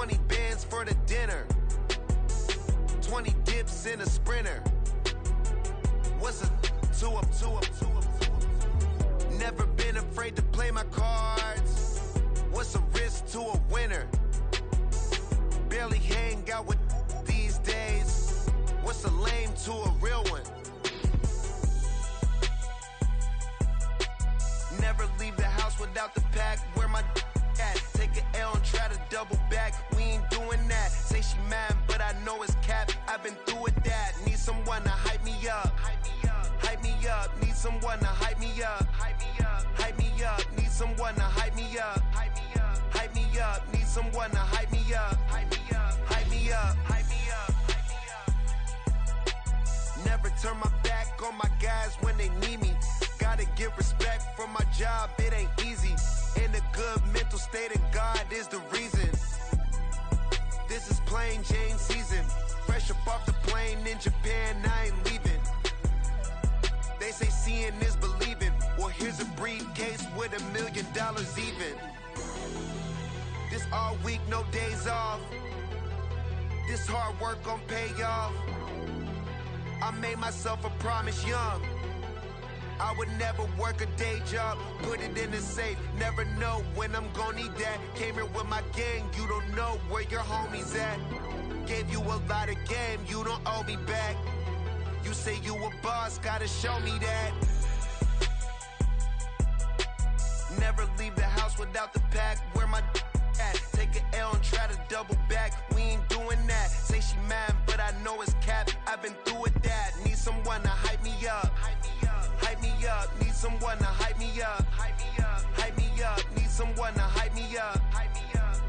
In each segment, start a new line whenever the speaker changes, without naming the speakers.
20 bands for the dinner. 20 dips in a Sprinter. What's a two up? Never been afraid to play my cards. What's a risk to a winner? Barely hang out with these days. What's a lame to a real one? Never leave the house without the pack. Where my at? Take an L and try to double back. We ain't doing that. Say she mad, but I know it's cap. I've been through with that. Need someone to hype me up. Hype me up. Need someone to hype me up. Hype me up. Need someone to hype me up. Hype me up. Need someone to hype me up. Hype me up. Never turn my back on my guys when they need me. Gotta give respect for my job, it ain't easy. In a good mental state of God is the reason. This is plain Jane season. Fresh up off the plane in Japan, I ain't leaving. They say seeing is believing. Well, here's a briefcase with $1 million even. This all week, no days off. This hard work gon' pay off. I made myself a promise young. I would never work a day job, put it in the safe. Never know when I'm gon' need that. Came here with my gang, you don't know where your homies at. Gave you a lot of game, you don't owe me back. You say you a boss, gotta show me that. Never leave the house without the pack. Where my at? Take an L and try to double back. We ain't doing that. Say she mad, but I know it's cap. I've been through with that. Need someone to hype me up. Hype me up. Need someone to hype me up. Hype me up. Need someone to hype me up.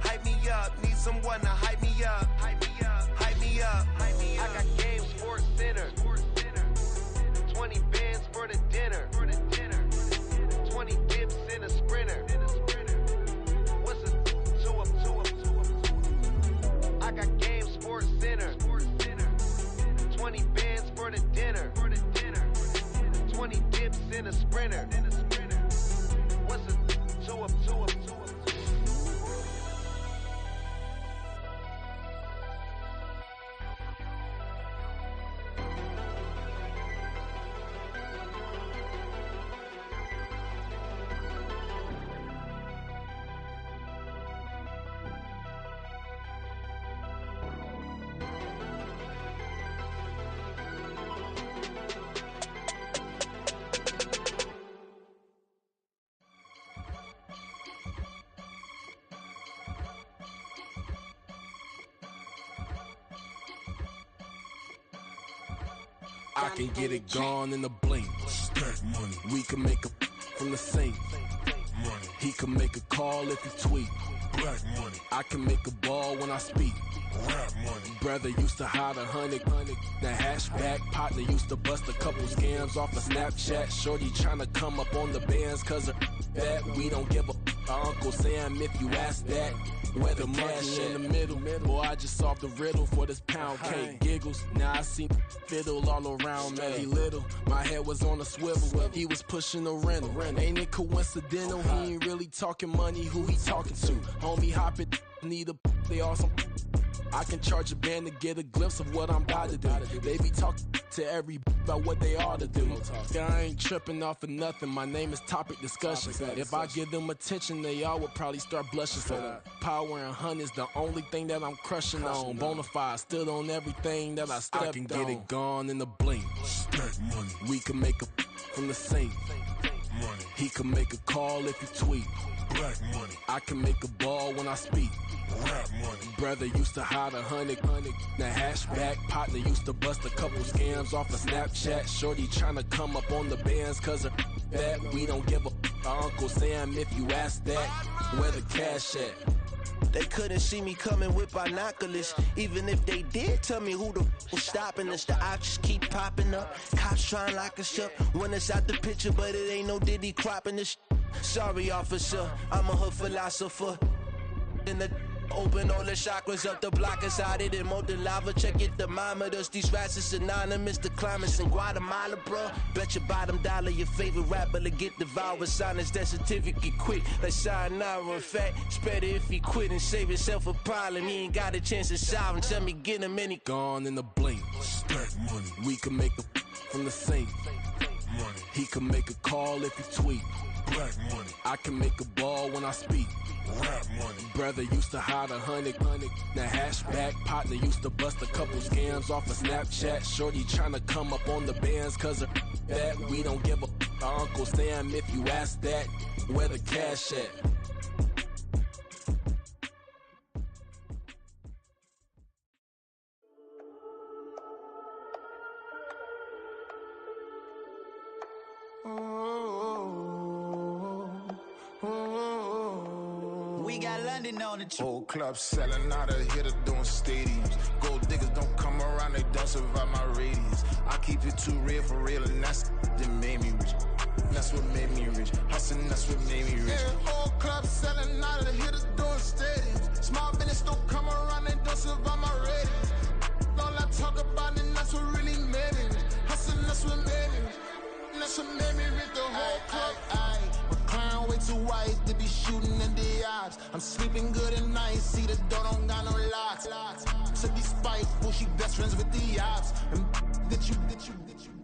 Hype me up. Need someone to hype me up. Hype me up. I got Game Sports Center. 20 bands for the dinner. 20 dips in a Sprinter. What's a two up? I got Game Sports Center. 20 bands for the dinner. 20 dips in a Sprinter. What's a two up?
I can get it gone in a blink.
Stack money.
We can make a from the sink.
Money.
He can make a call if he tweet.
Black money.
I can make a ball when I speak.
Rap money.
Brother used to hide 100. The hashback partner used to bust a couple scams off of Snapchat. Shorty tryna come up on the bands cause of that. We don't give a Uncle Sam if you ask that. Where the monkey in the middle. Boy, I just solved the riddle for this pound cake. Giggles, now I see fiddle all around me. Little, my head was on a swivel. He was pushing a rental. Ain't it coincidental? He ain't really talking money. Who he talking to? Homie hopping, need a they awesome. I can charge a band to get a glimpse of what I'm about to do. They be talking to every about what they ought to do. Yeah, I ain't tripping off of nothing. My name is Topic Discussion. If I give them attention, they all would probably start blushing. So power and hunt is the only thing that I'm crushing on. Bonafide, stood on everything that I stepped on. I can get it gone in a blink.
Stack money.
We can make a from the sink.
Money.
He can make a call if he tweet.
Black money.
I can make a ball when I speak.
Rap money.
Brother used to hide 100. The hashback partner used to bust a couple scams off of Snapchat. Shorty tryna come up on the bands cause of that. We don't give a Uncle Sam if you ask that. Where the cash at?
They couldn't see me coming with binoculars. Even if they did, tell me who the was stopping us. The options keep popping up. Cops trying to lock us up. When it's out the picture, but it ain't no Diddy cropping this. Sorry, officer, I'm a hood philosopher. In the Open all the chakras up, the block inside it and molten lava. Check it, thermometers. These rats is synonymous. The climates in Guatemala, bro. Bet your bottom dollar your favorite rapper to get devoured. Sign his death certificate quick. Like sayonara. In fact, it's better if he quit and save himself a problem. He ain't got a chance to solve him. Tell me, get him any.
Gone in the blink.
Stack money.
We can make a from the sink.
Money.
He can make a call if he tweet.
Black money.
I can make a ball when I speak.
Rap money.
Brother used to hide 100. The hatchback partner used to bust a couple scams off of Snapchat. Shorty tryna come up on the bands cause of that. We don't give a Uncle Sam if you ask that. Where the cash at?
We got London on the trip.
Whole club selling out of here to doing stadiums. Gold diggers don't come around, they don't survive my radius. I keep it too real for real, and that's that made me rich. That's what made me rich. Hustling, that's what made me rich. Yeah, whole club selling out of here to doing stadiums. Small business don't come around, they don't survive my radius. All I talk about, and that's what really made me rich. Hustling, that's what made me rich. That's what made me rich. The whole club. McLaren way too white to be shooting in the odds. I'm sleeping good at night, see the door don't got no locks. To be spiteful, she best friends with the ops. And that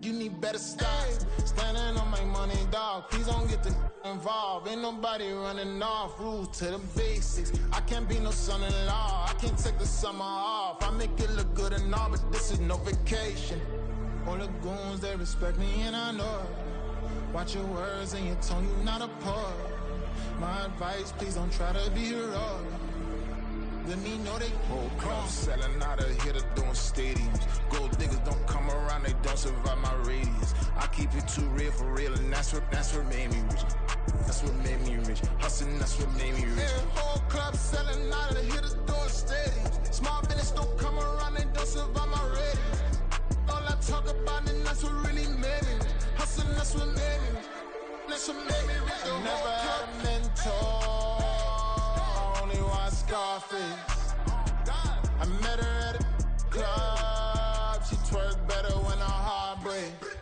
you need better stop. Standing on my money, dog. Please don't get the involved. Ain't nobody running off. Rules to the basics. I can't be no son-in-law. I can't take the summer off. I make it look good and all, but this is no vacation. All the goons, they respect me and I know it. Watch your words and your tone, you not a poet. My advice, please don't try to be heroic. Let me know they whole club selling out of here to doing stadiums. Gold diggers don't come around, they don't survive my radius. I keep it too real for real, and that's what made me rich. That's what made me rich. Hustling, that's what made me rich. Yeah, whole club selling out of here to doing stadiums. Small business don't come around, they don't survive my radius. All I talk about, and that's what really made me rich. Hustling, that's what made me rich. That's what made me rich. I never had a mentor. I only watch Scarface. I met her at a club. She twerk better when her heart breaks.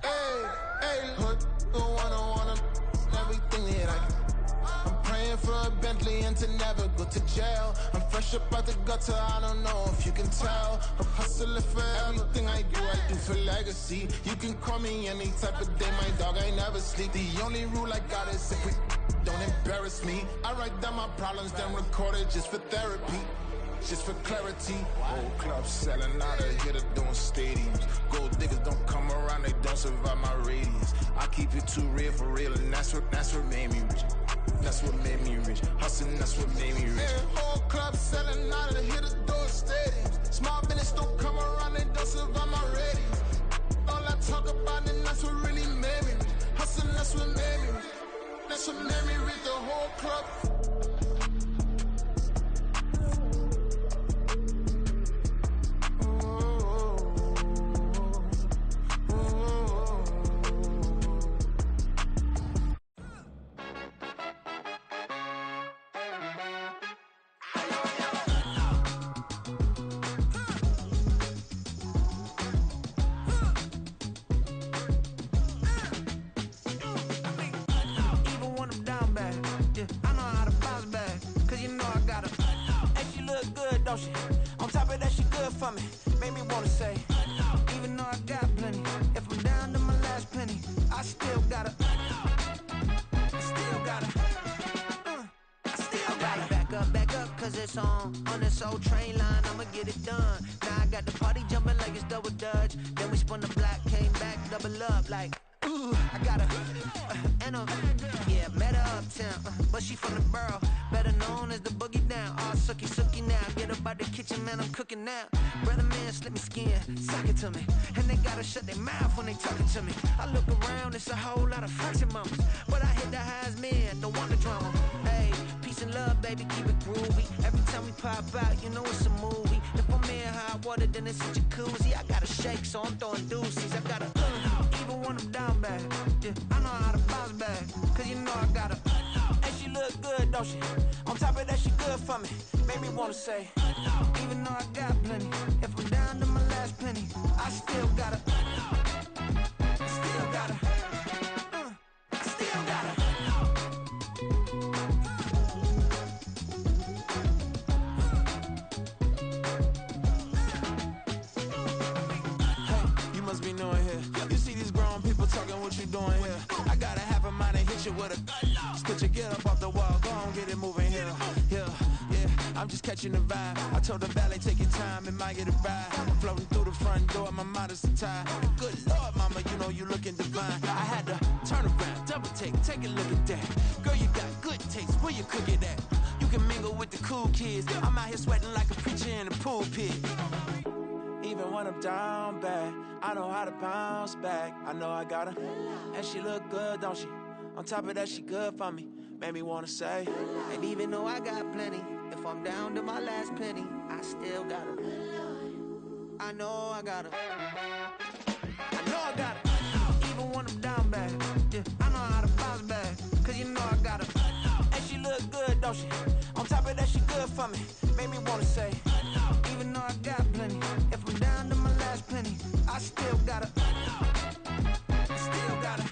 Hey, hood, the wanna everything that I can. I'm praying for a Bentley and to never go to jail. I'm fresh up out the gutter, I don't know if you can tell. I'm hustling for everything I do for legacy. You can call me any type of day, my dog, I never sleep. The only rule I got is if we don't embarrass me. I write down my problems, then record it just for therapy. Just for clarity. Whole club selling out of here to doing stadiums. Gold diggers don't come around, they don't survive my radius. I keep it too real for real, and that's what made me rich. That's what made me rich. Hustling, that's what made me rich. Yeah, whole club selling out of here to doing stadiums. Small business don't come around, they don't survive my radius. All I talk about, and that's what really made me rich. Hustling, that's what made me rich. That's what made me rich. The whole club.
On top of that, she good for me. Made me wanna say, even though I got plenty, if I'm down to my last penny, I still gotta, back up, cause it's on this old train line, I'ma get it done. Now I got the party jumping like it's double dutch. Then we spun the block, came back, double up like, ooh, I got a, yeah, met her uptown, but she from the borough, better known as the boogie down. All sookie now, get up out the kitchen, man, I'm cooking now. Brother man, slip me skin, suck it to me, and they gotta shut their mouth when they talking to me. I look around, it's a whole lot of fraction mamas, but I hit the highs, man, don't want the drama. Hey, peace and love, baby, keep it groovy. Every time we pop out, you know it's a movie. If I'm in hot water, then it's a jacuzzi. I gotta shake, so I'm throwing deuces. I gotta, even when I'm down bad, yeah, I know how to bounce back, cause you know I gotta, and she look good, don't she? On top of that, she good for me. Made me wanna say, even though I got plenty, if I'm down to my last penny, I still gotta, still gotta, still gotta. Hey, you must be new in here. You see these grown people talking, what you doing here? I gotta have a mind to hit you with a split you, get up off the wall, go on, get it moving here. Yeah, I'm just catching the vibe. I told the valet, take your time, it might get a ride. I'm floating through the front door, my modest attire. Good Lord, mama, you know you looking divine. I had to turn around, double take a look at that. Girl, you got good taste, where you cook it at? You can mingle with the cool kids. I'm out here sweating like a preacher in a pool pit. Even when I'm down bad, I know how to bounce back. I know I got her, and she look good, don't she? On top of that, she good for me. Made me wanna say, and even though I got plenty, if I'm down to my last penny, I still got her. I know I got her. I know I got her. Even when I'm down bad, yeah, I know how to bounce back. Cause you know I got her. And she look good, don't she? On top of that, she good for me. Made me wanna say, even though I got plenty, if I'm down to my last penny, I still got her. Still got her.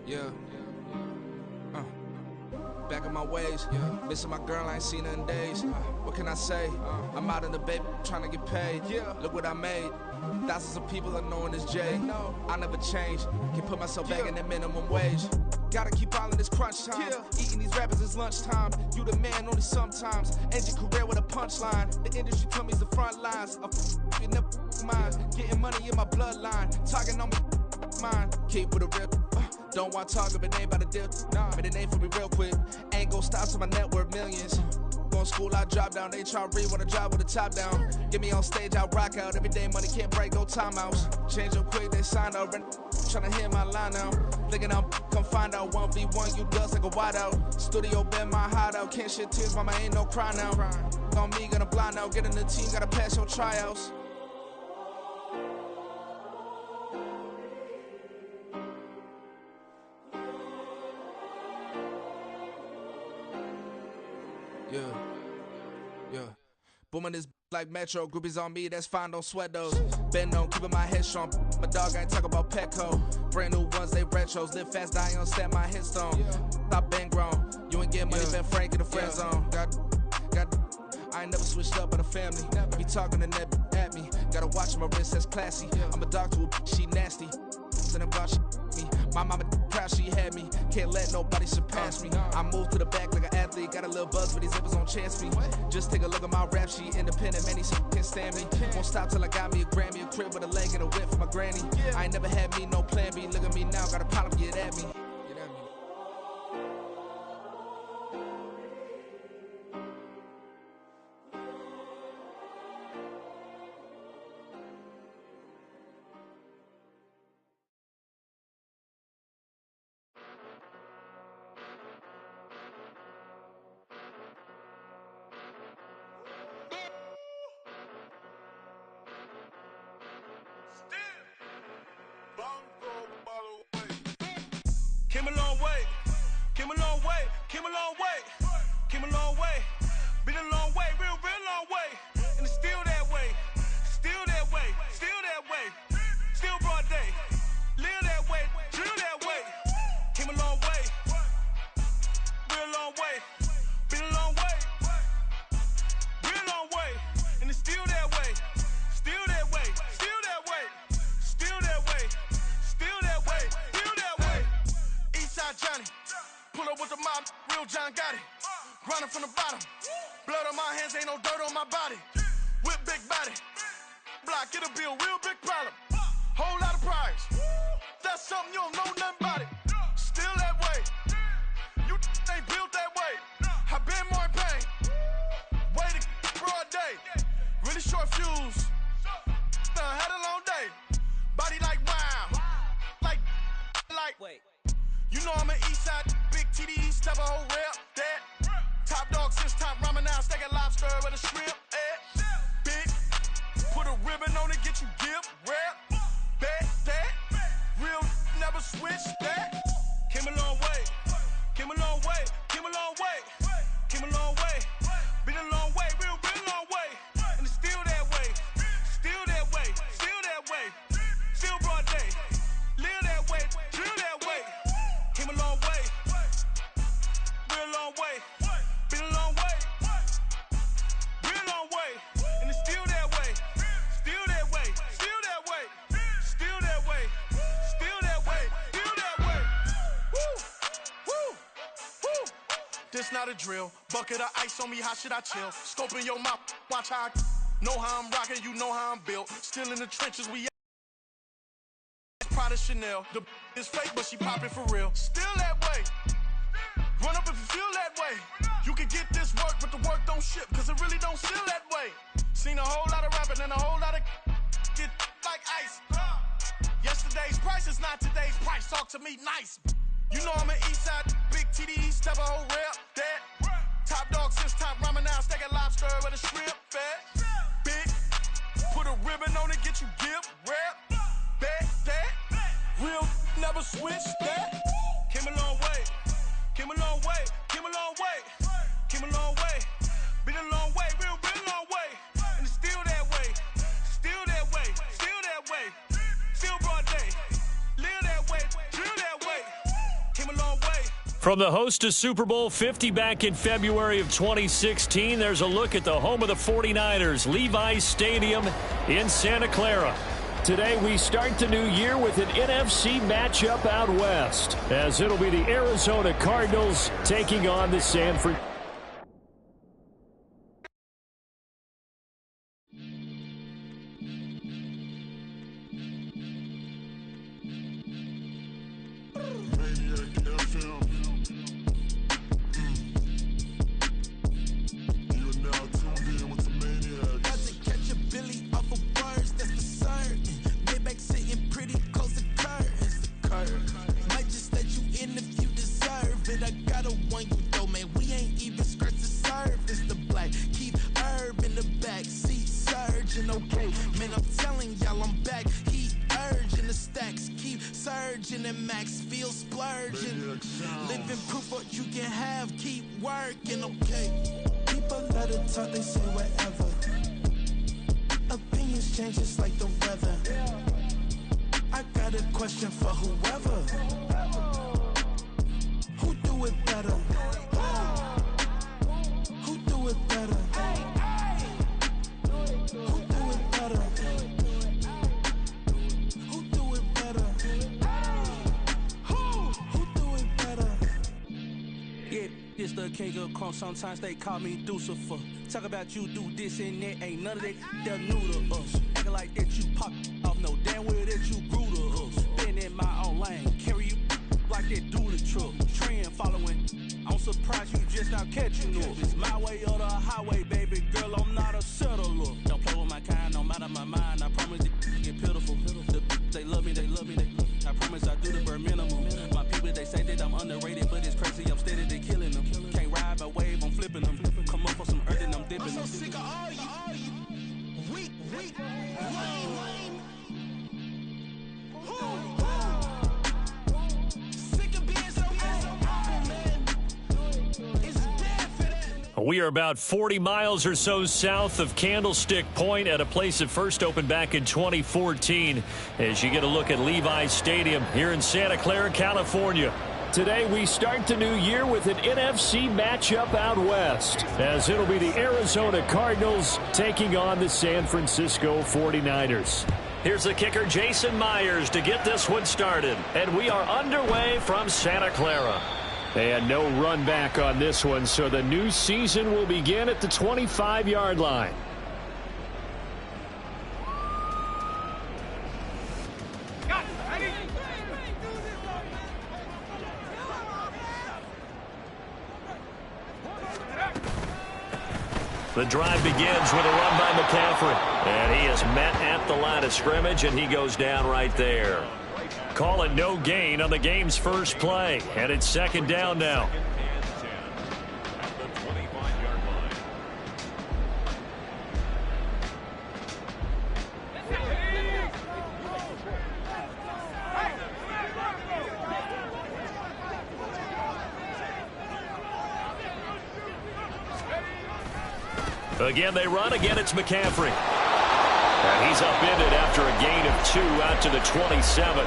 Yeah. Back in my ways, missing my girl, I ain't seen her in days. What can I say? I'm out in the baby, trying to get paid. Look what I made. Thousands of people are knowing this Jay. I never change. Can put myself back in the minimum wage. Gotta keep all in this crunch time. Eating these rappers is lunchtime. You the man only sometimes. End your career with a punchline. The industry told me it's the front lines. You never mind. Getting money in my bloodline. Talking on me, mine. Keep with a rip. Don't want to talk if it ain't about a dip. Made a name for me real quick. Ain't gon' stop till my net worth millions. Going school, I drop down. They try to read when I drive with the top down. Get me on stage, I rock out. Every day money can't break, no timeouts. Change up quick, they sign up. Tryna hear my line now. Thinking I'm come find out 1v1, you dust like a wideout. Studio been my hideout. Can't shed tears, mama ain't no cry now. On me, gonna blind out. Get in the team, gotta pass your tryouts. Yeah. Booming this like Metro, groupies on me, that's fine, don't sweat those. Been on, keeping my head strong. My dog ain't talk about Petco. Brand new ones, they retros. Live fast, dying on set, my headstone. Stop been grown. You ain't getting money, been Frank in the friend zone. Got. I ain't never switched up with a family. Be talking to that at me. Gotta watch my wrist, that's classy. I'm a dog to a she nasty. And about me. My mama proud she had me. Can't let nobody surpass me. I move to the back like an athlete. Got a little buzz for these zippers on chance me. Just take a look at my rap sheet. Independent, man, these can't stand me. Won't stop till I got me a Grammy, a crib with a leg and a whip for my granny. I ain't never had me no plan B. Look at me now, got a problem, get at me.
Came a long way, came a long way, came a long way, came a long way, been a long way, real long way, and it's still that way, still that way, still that way, still broad day, live that way, drill that way, came a long way, real long way, been a long way, real long way, and it's still that way, still that way, still that way, still that way, still that way, still that way. Eastside Johnny, pull up with the mob, real John Gotti. Grinding from the bottom, blood on my hands, ain't no dirt on my body. Whip big body, block, it'll be a real big problem. Whole lot of prize, that's something you don't know nothing about it. this not a drill. Bucket of ice on me, how should I chill? Scoping your mouth, watch how I know how I'm rocking, you know how I'm built. Still in the trenches, we Prada Chanel. The is fake, but she popping for real. Still that way. Run up if you feel that way. You can get this work, but the work don't ship, cause it really don't feel that way. Seen a whole lot of rapping and a whole lot of get like ice. Yesterday's price is not today's price. Talk to me nice. You know I'm an east side, big TDE, step a whole rep, that. Top dog since top ramen now, steak a lobster with a shrimp, fat. Big, put a ribbon on it, get you gift, rep, back, that. Real, never switch, that. Came a long way, came a long way, came a long way, came a long way. Been a long way, real long way. And it's still that way, still that way, still that way. Still broad day, live that way, drill that way. Came a long way.
From the host of Super Bowl 50 back in February of 2016, there's a look at the home of the 49ers, Levi's Stadium in Santa Clara. Today we start the new year with an NFC matchup out west, as it'll be the Arizona Cardinals taking on the San Francisco.
Sometimes they call me Lucifer. Talk about you do this and that. Ain't none of that. They're new to us. Acting like that you pop off. No damn well that you grew to us. Been in my own lane. Carry you like that do the truck. Trend following. I'm surprised you just not catching up. It's my way or the highway, baby girl. I'm not a settler. Don't play with my kind. No matter my mind. I promise it get pitiful. They love me. They love me. They love me. I promise I do the bare minimum. My people, they say that I'm underrated, but it's crazy. I'm steady. They killing them. Can't ride my wave. I'm flipping them. Come up for some earth and I'm dipping them. I'm so sick of all you. Weak, lame. Sick of being so man. It's dead for that.
We are about 40 miles or so south of Candlestick Point at a place that first opened back in 2014 as you get a look at Levi's Stadium here in Santa Clara, California. Today we start the new year with an NFC matchup out west, as it'll be the Arizona Cardinals taking on the San Francisco 49ers. Here's the kicker, Jason Myers, to get this one started. And we are underway from Santa Clara. And no run back on this one, so the new season will begin at the 25-yard line. The drive begins with a run by McCaffrey. And he is met at the line of scrimmage, and he goes down right there. Call it no gain on the game's first play. And it's second down now. Again, they run. Again, it's McCaffrey. And he's upended after a gain of 2 out to the 27.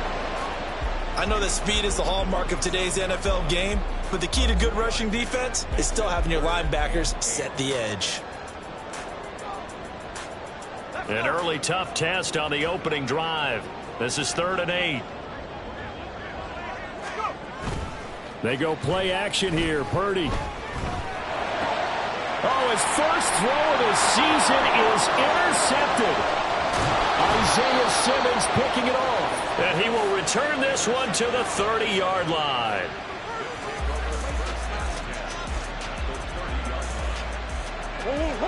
I know that speed is the hallmark of today's NFL game, but the key to good rushing defense is still having your linebackers set the edge.
An early tough test on the opening drive. This is 3rd and 8. They go play action here. Purdy Oh, his first throw of the season is intercepted. Isaiah Simmons picking it off. And he will return this one to the 30-yard line.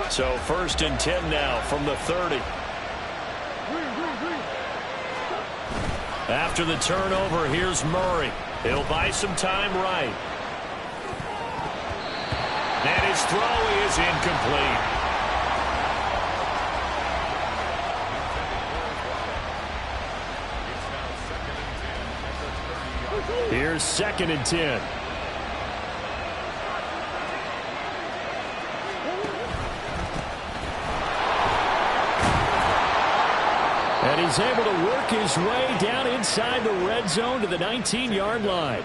So 1st and 10 now from the 30. After the turnover, here's Murray. He'll buy some time right. And his throw is incomplete. Here's 2nd and 10. And he's able to work his way down inside the red zone to the 19-yard line.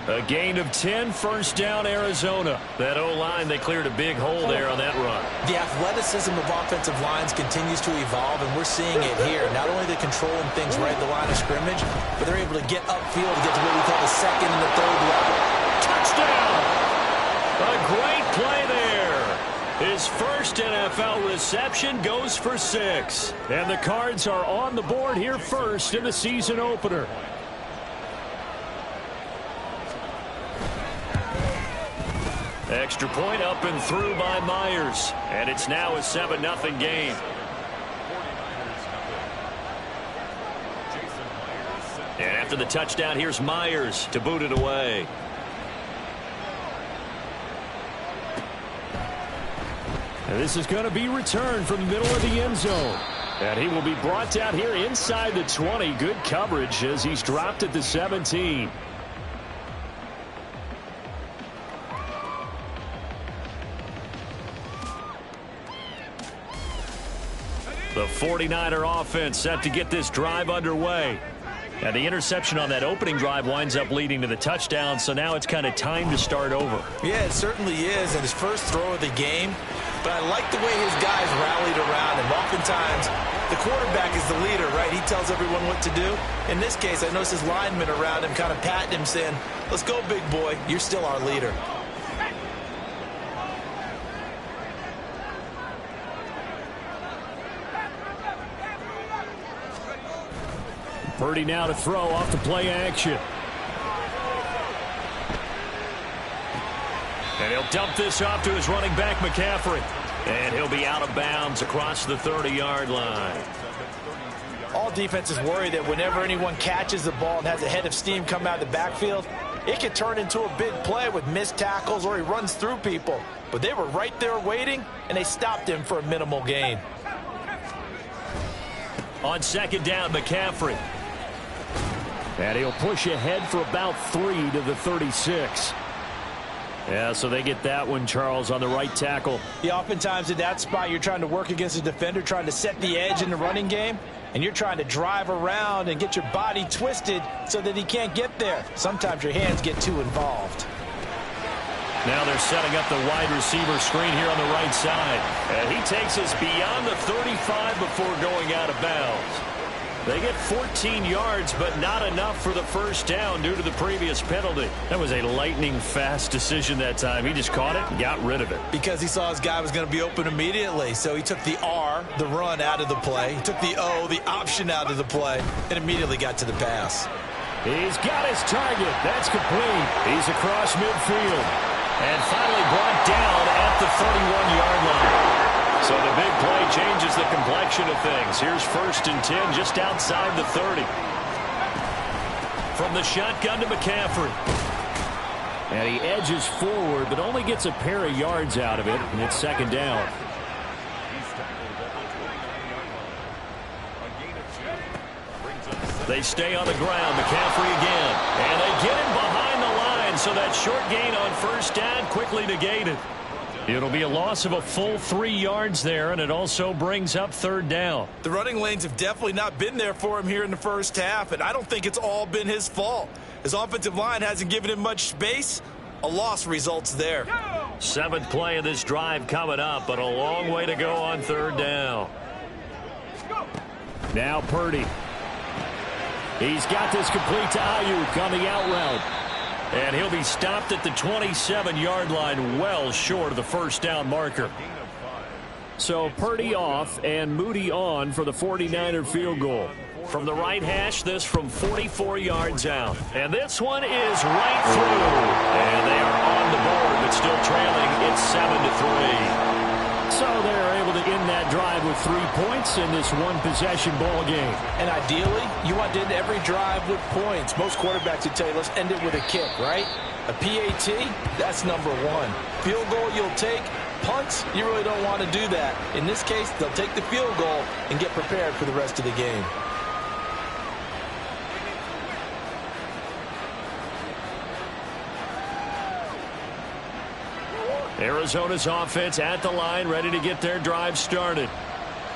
A gain of 10, 1st down, Arizona. That O-line, they cleared a big hole there on that run.
The athleticism of offensive lines continues to evolve, and we're seeing it here. Not only they're controlling things right at the line of scrimmage, but they're able to get upfield to get to what we call the 2nd and the 3rd level.
Touchdown! A great play there. His first NFL reception goes for 6. And the Cards are on the board here first in the season opener. Extra point up and through by Myers. And it's now a 7-0 game. And after the touchdown, here's Myers to boot it away. And this is going to be returned from the middle of the end zone. And he will be brought down here inside the 20. Good coverage as he's dropped at the 17. The 49er offense set to get this drive underway. And the interception on that opening drive winds up leading to the touchdown, so now it's kind of time to start over.
Yeah, it certainly is, and his first throw of the game. But I like the way his guys rallied around him. Oftentimes, the quarterback is the leader, right? He tells everyone what to do. In this case, I noticed his linemen around him kind of patting him, saying, "Let's go, big boy. You're still our leader."
Purdy now to throw off the play action. And he'll dump this off to his running back, McCaffrey. And he'll be out of bounds across the 30-yard line.
All defenses worry that whenever anyone catches the ball and has a head of steam come out of the backfield, it can turn into a big play with missed tackles or he runs through people. But they were right there waiting, and they stopped him for a minimal gain.
On 2nd down, McCaffrey. And he'll push ahead for about 3 to the 36. Yeah, so they get that one, Charles, on the right tackle.
Yeah, oftentimes in that spot, you're trying to work against a defender, trying to set the edge in the running game, and you're trying to drive around and get your body twisted so that he can't get there. Sometimes your hands get too involved.
Now they're setting up the wide receiver screen here on the right side. And he takes us beyond the 35 before going out of bounds. They get 14 yards, but not enough for the first down due to the previous penalty. That was a lightning-fast decision that time. He just caught it and got rid of it.
Because he saw his guy was going to be open immediately. So he took the R, the run, out of the play. He took the O, the option, out of the play, and immediately got to the pass.
He's got his target. That's complete. He's across midfield. And finally brought down at the 31-yard line. So the big play changes the complexion of things. Here's 1st and 10 just outside the 30. From the shotgun to McCaffrey. And he edges forward, but only gets a pair of yards out of it, and it's 2nd down. They stay on the ground. McCaffrey again. And they get him behind the line, so that short gain on 1st down quickly negated. It'll be a loss of a full 3 yards there, and it also brings up 3rd down.
The running lanes have definitely not been there for him here in the first half, and I don't think it's all been his fault. His offensive line hasn't given him much space. A loss results there.
7th play of this drive coming up, but a long way to go on 3rd down. Now Purdy. He's got this complete to Ayuk on the out route. And he'll be stopped at the 27-yard line, well short of the first down marker. So Purdy off and Moody on for the 49er field goal. From the right hash, this from 44 yards out. And this one is right through. And they are on the board, but still trailing. It's 7-3. So they're able to end that drive with 3 points in this one-possession ball game.
And ideally, you want to end every drive with points. Most quarterbacks would tell you, let's end it with a kick, right? A PAT, that's number one. Field goal you'll take. Punts, you really don't want to do that. In this case, they'll take the field goal and get prepared for the rest of the game.
Arizona's offense at the line, ready to get their drive started.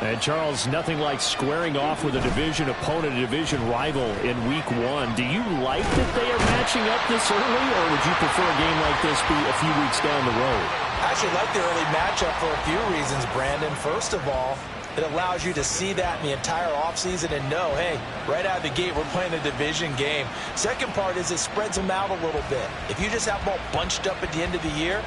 And Charles, nothing like squaring off with a division opponent, a division rival in week 1. Do you like that they are matching up this early, or would you prefer a game like this be a few weeks down the road?
I actually like the early matchup for a few reasons, Brandon. First of all, it allows you to see that in the entire offseason and know, hey, right out of the gate, we're playing a division game. Second part is it spreads them out a little bit. If you just have them all bunched up at the end of the year,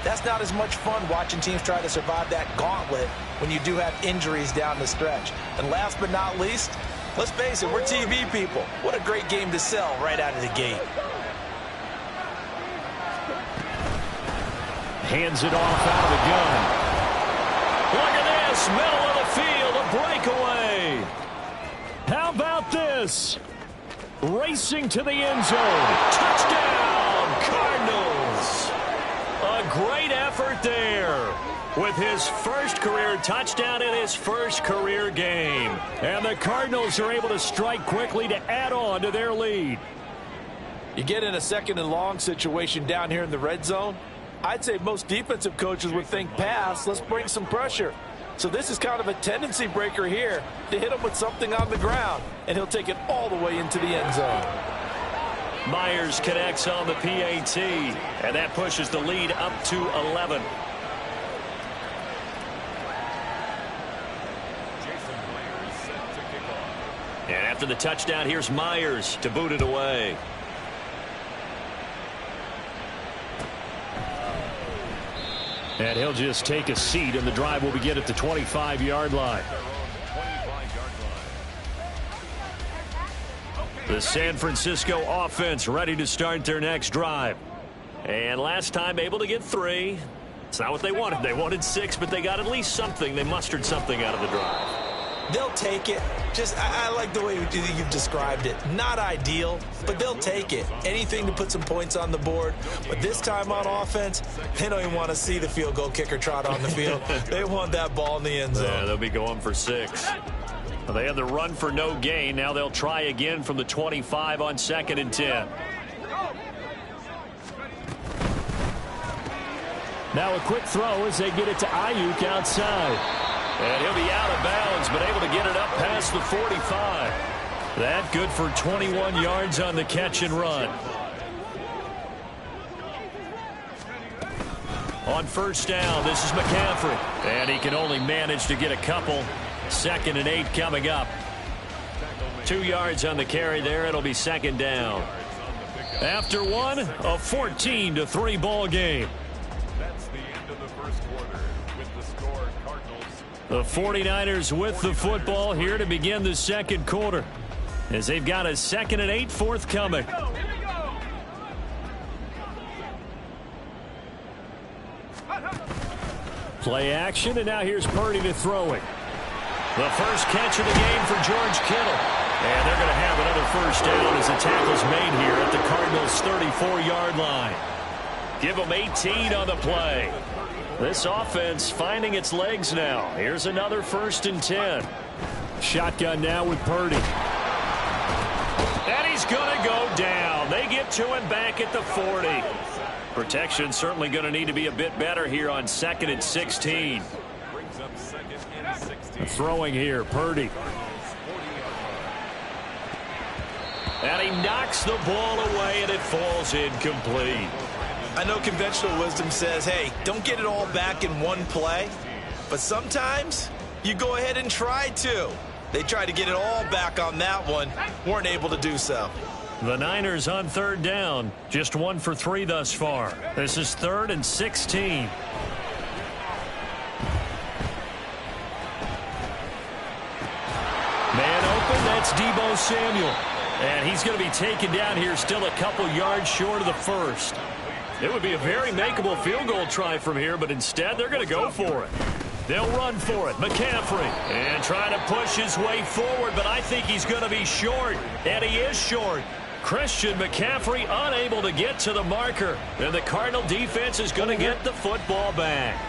that's not as much fun watching teams try to survive that gauntlet when you do have injuries down the stretch. And last but not least, let's face it, we're TV people. What a great game to sell right out of the gate.
Hands it off out of the gun. Look at this, middle of the field, a breakaway. How about this? Racing to the end zone. Touchdown, Cardinals. A great effort there with his first career touchdown in his first career game. And the Cardinals are able to strike quickly to add on to their lead.
You get in a second and long situation down here in the red zone. I'd say most defensive coaches would think pass, let's bring some pressure. So this is kind of a tendency breaker here to hit him with something on the ground, and he'll take it all the way into the end zone.
Myers connects on the PAT, and that pushes the lead up to 11. And after the touchdown, here's Myers to boot it away. And he'll just take a seat, and the drive will begin at the 25-yard line. The San Francisco offense ready to start their next drive. And last time able to get 3. It's not what they wanted. They wanted 6, but they got at least something. They mustered something out of the drive.
They'll take it. I like the way you've described it. Not ideal, but they'll take it. Anything to put some points on the board. But this time on offense, they don't even want to see the field goal kicker trot on the field. They want that ball in the end zone.
Yeah, they'll be going for 6. Well, they had the run for no gain. Now they'll try again from the 25 on 2nd and 10. Now a quick throw as they get it to Ayuk outside. And he'll be out of bounds, but able to get it up past the 45. That good for 21 yards on the catch and run. On first down, this is McCaffrey. And he can only manage to get a couple. 2nd and 8 coming up. 2 yards on the carry there. It'll be 2nd down. After one, a 14-3 ball game.
That's the end of the first quarter with the score Cardinals.
The 49ers with the football here to begin the second quarter, as they've got a 2nd and 8 forthcoming. Play action, and now here's Purdy to throw it. The first catch of the game for George Kittle. And they're going to have another first down as the tackle's made here at the Cardinals' 34-yard line. Give them 18 on the play. This offense finding its legs now. Here's another 1st and 10. Shotgun now with Purdy. And he's going to go down. They get to him back at the 40. Protection certainly going to need to be a bit better here on 2nd and 16. Throwing here, Purdy. And he knocks the ball away, and it falls incomplete.
I know conventional wisdom says, hey, don't get it all back in one play. But sometimes you go ahead and try to. They tried to get it all back on that one. Weren't able to do so.
The Niners on third down. Just 1 for 3 thus far. This is 3rd and 16. Man open, that's Deebo Samuel. And he's going to be taken down here still a couple yards short of the first. It would be a very makeable field goal try from here, but instead they're going to go for it. They'll run for it. McCaffrey. And trying to push his way forward, but I think he's going to be short. And he is short. Christian McCaffrey unable to get to the marker. And the Cardinal defense is going to get the football back.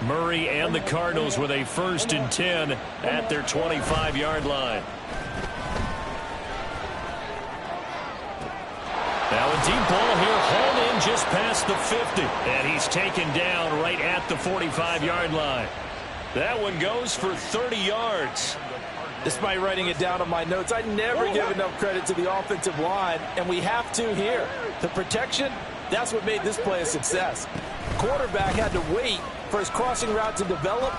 Murray and the Cardinals with a 1st and 10 at their 25-yard line. Now a deep ball here, hauled in just past the 50. And he's taken down right at the 45-yard line. That one goes for 30 yards.
Despite writing it down on my notes, I never give enough credit to the offensive line, and we have to here. The protection, that's what made this play a success. Quarterback had to wait for his crossing route to develop,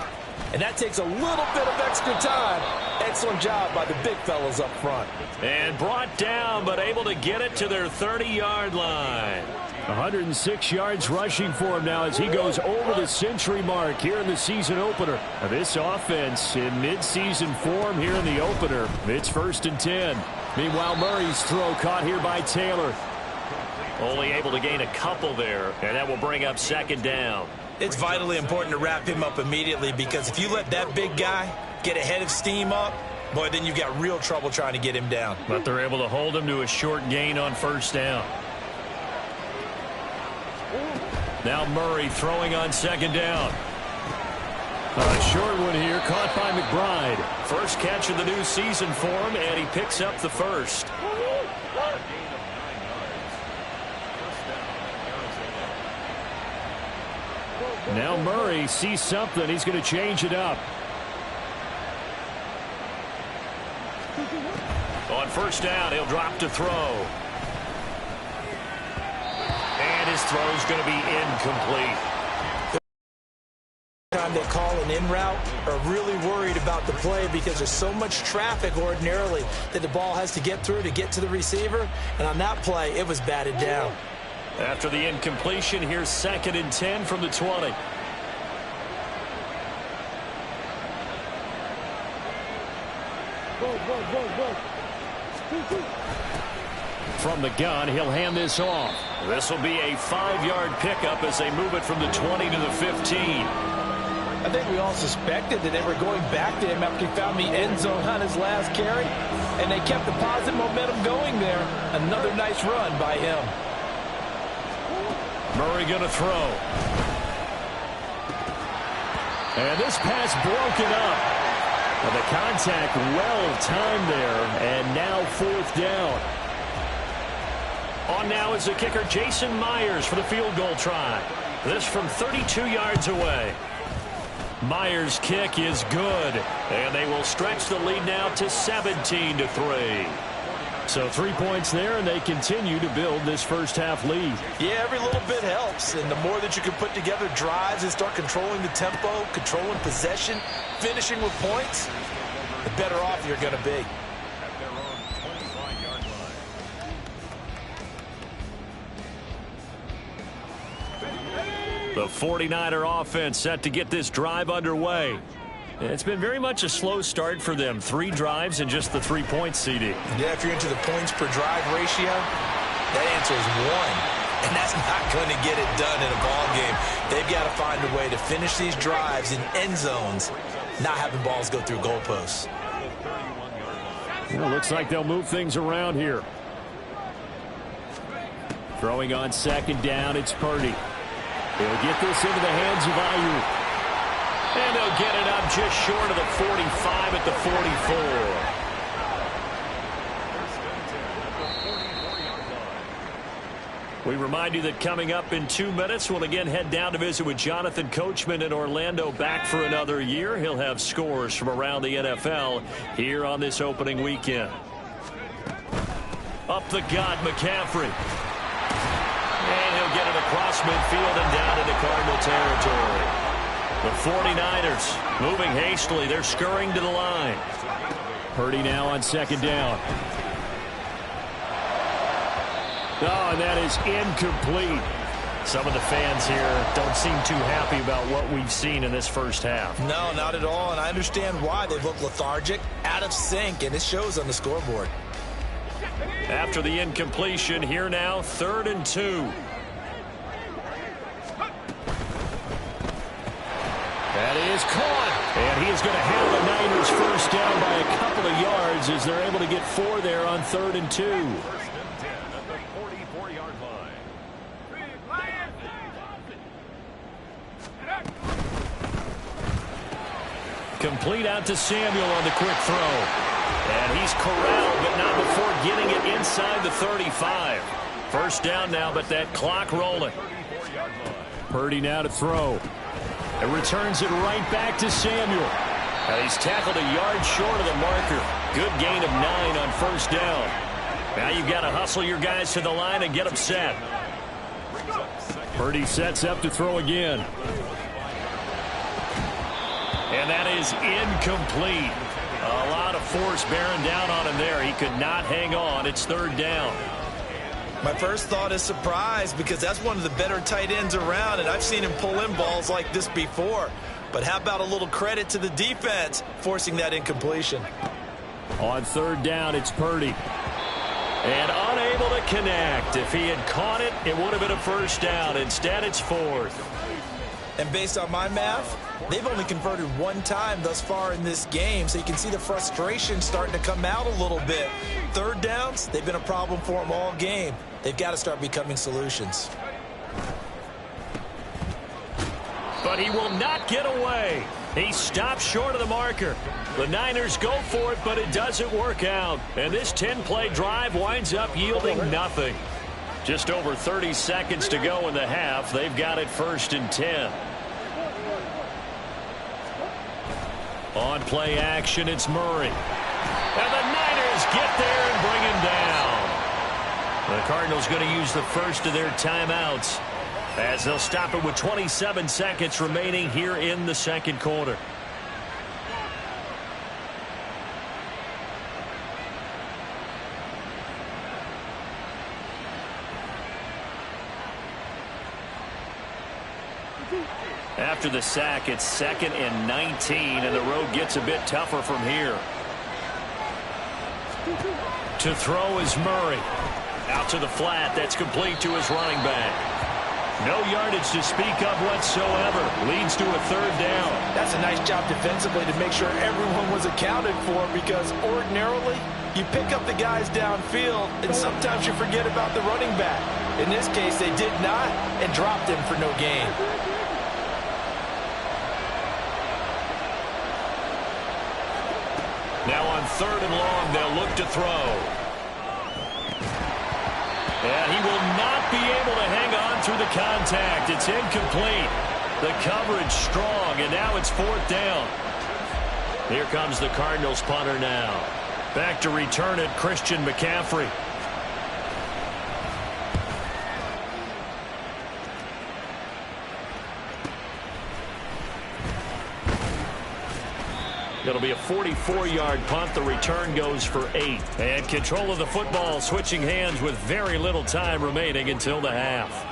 and that takes a little bit of extra time. Excellent job by the big fellas up front.
And brought down, but able to get it to their 30-yard line. 106 yards rushing for him now as he goes over the century mark here in the season opener. This offense in midseason form here in the opener. It's 1st and 10. Meanwhile, Murray's throw caught here by Taylor. Only able to gain a couple there, and that will bring up 2nd down.
It's vitally important to wrap him up immediately, because if you let that big guy get ahead of steam up, boy, then you've got real trouble trying to get him down.
But they're able to hold him to a short gain on 1st down. Now Murray throwing on 2nd down. A short one here, caught by McBride. First catch of the new season for him, and he picks up the first. Now Murray sees something. He's going to change it up. On 1st down, he'll drop to throw. And his throw's going to be incomplete.
Time they call an in route are really worried about the play because there's so much traffic ordinarily that the ball has to get through to get to the receiver. And on that play, it was batted down.
After the incompletion, here's 2nd and 10 from the 20. From the gun, he'll hand this off. This will be a 5-yard pickup as they move it from the 20 to the 15.
I think we all suspected that they were going back to him after he found the end zone on his last carry, and they kept the positive momentum going there. Another nice run by him.
Murray going to throw. And this pass broken up. Well, the contact well timed there, and now 4th down. On now is the kicker Jason Myers for the field goal try. This from 32 yards away. Myers' kick is good, and they will stretch the lead now to 17-3. So 3 points there, and they continue to build this first half lead.
Yeah, every little bit helps, and the more that you can put together drives and start controlling the tempo, controlling possession, finishing with points, the better off you're going to be.
The 49er offense set to get this drive underway. It's been very much a slow start for them. 3 drives and just the 3 points, CD.
Yeah, if you're into the points per drive ratio, that answer is 1. And that's not going to get it done in a ball game. They've got to find a way to finish these drives in end zones, not having balls go through goalposts.
Well, looks like they'll move things around here. Throwing on 2nd down, it's Purdy. He'll get this into the hands of Ayuk. And they'll get it up just short of the 45 at the 44. We remind you that coming up in 2 minutes, we'll again head down to visit with Jonathan Coachman in Orlando, back for another year. He'll have scores from around the NFL here on this opening weekend. Up the gut, McCaffrey. And he'll get it across midfield and down into Cardinal territory. The 49ers moving hastily. They're scurrying to the line. Purdy now on 2nd down. Oh, and that is incomplete. Some of the fans here don't seem too happy about what we've seen in this first half.
No, not at all, and I understand why. They look lethargic, out of sync, and it shows on the scoreboard.
After the incompletion, here now, 3rd and 2. That is caught. And he is going to have the Niners first down by a couple of yards as they're able to get 4 there on 3rd and 2.
First and 10 at the 44-yard line.
Complete out to Samuel on the quick throw. And he's corralled, but not before getting it inside the 35. First down now, but that clock rolling. Purdy now to throw. And returns it right back to Samuel. And he's tackled a yard short of the marker. Good gain of 9 on first down. Now you've got to hustle your guys to the line and get them set. Purdy sets up to throw again. And that is incomplete. A lot of force bearing down on him there. He could not hang on. It's 3rd down.
My first thought is surprise because that's one of the better tight ends around, and I've seen him pull in balls like this before. But how about a little credit to the defense forcing that incompletion?
On 3rd down, it's Purdy. And unable to connect. If he had caught it, it would have been a first down. Instead, it's 4th.
And based on my math, they've only converted 1 time thus far in this game, so you can see the frustration starting to come out a little bit. 3rd downs, they've been a problem for them all game. They've got to start becoming solutions.
But he will not get away. He stops short of the marker. The Niners go for it, but it doesn't work out. And this 10-play drive winds up yielding nothing. Just over 30 seconds to go in the half. They've got it 1st and 10. On play action, it's Murray. And the Niners get there and bring him down. The Cardinals going to use the first of their timeouts as they'll stop it with 27 seconds remaining here in the second quarter. After the sack, it's 2nd and 19, and the road gets a bit tougher from here. To throw is Murray. Out to the flat. That's complete to his running back. No yardage to speak of whatsoever. Leads to a 3rd down.
That's a nice job defensively to make sure everyone was accounted for, because ordinarily you pick up the guys downfield and sometimes you forget about the running back. In this case, they did not and dropped him for no gain.
Now on 3rd and long, they'll look to throw. And he will not be able to hang on through the contact. It's incomplete. The coverage strong, and now it's 4th down. Here comes the Cardinals punter now. Back to return it, Christian McCaffrey. It'll be a 44-yard punt. The return goes for 8. And control of the football switching hands with very little time remaining until the half.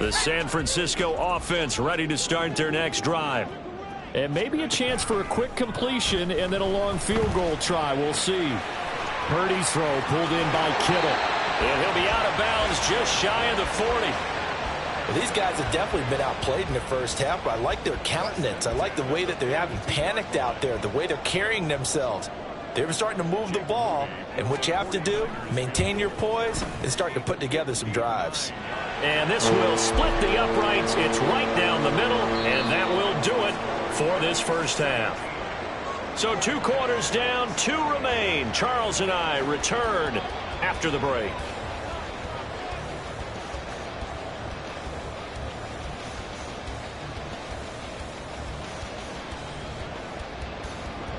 The San Francisco offense ready to start their next drive. And maybe a chance for a quick completion and then a long field goal try. We'll see. Purdy's throw pulled in by Kittle. And he'll be out of bounds just shy of the 40.
Well, these guys have definitely been outplayed in the first half, but I like their countenance. I like the way that they haven't panicked out there, the way they're carrying themselves. They're starting to move the ball, and what you have to do, maintain your poise and start to put together some drives.
And this will split the uprights. It's right down the middle, and that will do it for this first half. So 2 quarters down, 2 remain. Charles and I return after the break.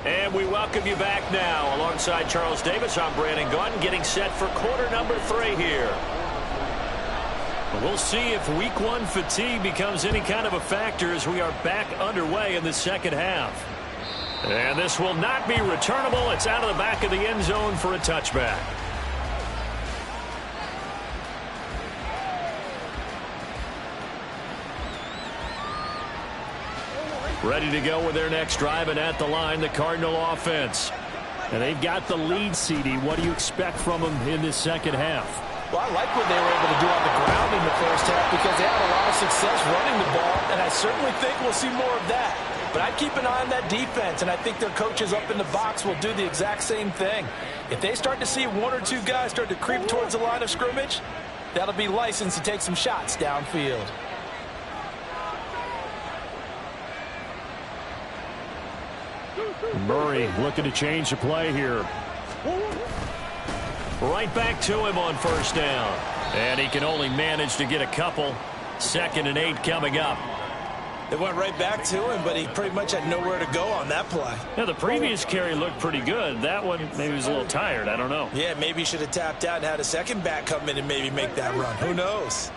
And we welcome you back now. Alongside Charles Davis, I'm Brandon Gaudin, getting set for quarter number 3 here. We'll see if week 1 fatigue becomes any kind of a factor as we are back underway in the second half. And this will not be returnable. It's out of the back of the end zone for a touchback. Ready to go with their next drive, and at the line, the Cardinal offense. And they've got the lead, CD. What do you expect from them in this second half?
Well, I like what they were able to do on the ground in the first half because they had a lot of success running the ball, and I certainly think we'll see more of that. But I'd keep an eye on that defense, and I think their coaches up in the box will do the exact same thing. If they start to see 1 or 2 guys start to creep towards the line of scrimmage, that'll be licensed to take some shots downfield.
Murray looking to change the play here. Right back to him on first down. And he can only manage to get a couple. 2nd and 8 coming up.
They went right back to him, but he pretty much had nowhere to go on that play.
Yeah, the previous carry looked pretty good. That one, maybe he was a little tired. I don't know.
Yeah, maybe he should have tapped out and had a second back come in and maybe make that run. Who knows?